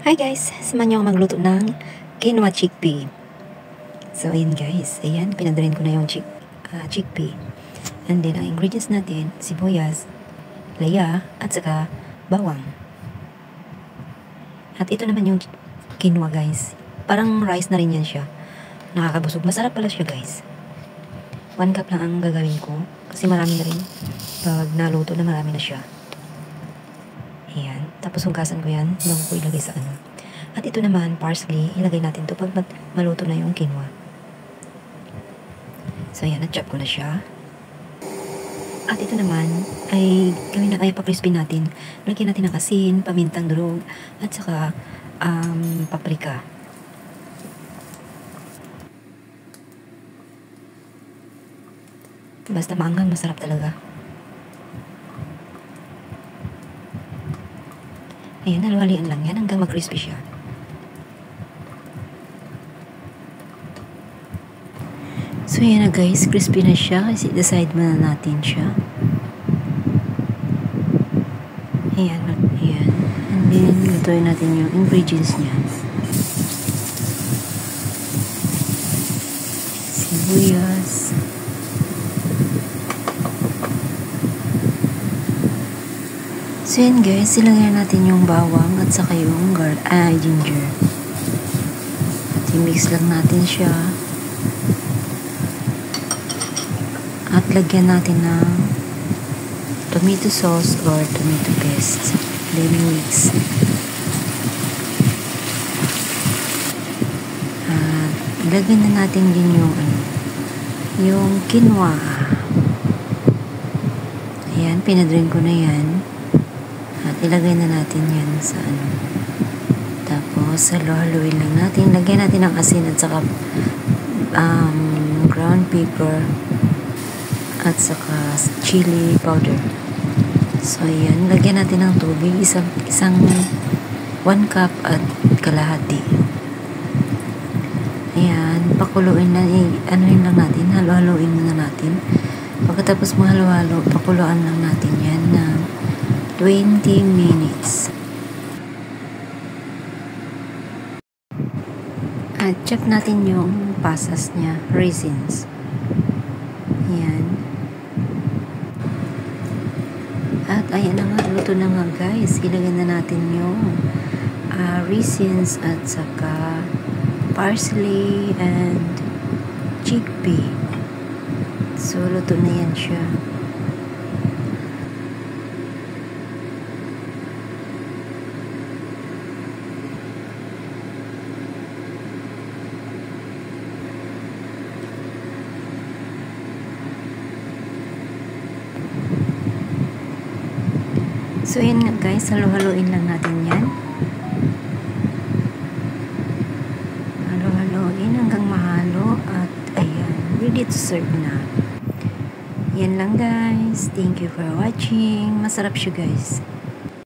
Hi guys! Samahan niyo ako magluto ng quinoa chickpea. So ayan guys, ayan, pinadarin ko na yung chickpea. And then ang ingredients natin, sibuyas, laya, at saka bawang. At ito naman yung quinoa guys. Parang rice na rin yan siya. Nakakabusog. Masarap pala siya guys. 1 cup lang ang gagawin ko. Kasi marami na rin. Pag naluto na marami na siya. Ayan. Tapos hugasan ko yan. Bago ko ilagay sa ano. At ito naman, parsley. Ilagay natin to pag maluto na yung quinoa. So ayan, na-chop ko na siya. At ito naman, ay gawin na kaya pa-crispy natin. Lagyan natin ng asin, pamintang durog, at saka paprika. Basta maanghang, masarap talaga. Ayan, halu-halian lang yan hanggang mag-crispy siya. So ayan na guys, crispy na siya kasi decide na natin siya. Ayan, ayan. And then, lutuin natin yung ingredients niya. Sibuyas. So yun guys, ilagay natin yung bawang at saka yung ginger. At i-mix lang natin siya. At lagyan natin ng tomato sauce or tomato paste. Then mix. At ilagay na natin din yung quinoa. Ayan, pinadrain ko na yan. At ilagay na natin yan sa Tapos, halo-haloin lang natin. Lagyan natin ng asin at saka ground pepper at saka chili powder. So, ayan. Lagyan natin ng tubig. Isang 1 cup at kalahati. Ayan. Pakuluin na. Anuhin lang natin. Halo-haloin na natin. Pagkatapos mahalo-halo, pakuluan lang natin yan ng 20 minutes. At check natin yung pasas niya, raisins. Ayan. At ayan na nga, luto na nga guys. Ilagay na natin yung raisins at saka parsley and chickpea. So, luto na yan siya. So, yun nga guys, halo-haloin lang natin yan. Halo-haloin hanggang mahalo at ayan, ready to serve na. Yan lang guys. Thank you for watching. Masarap siya guys.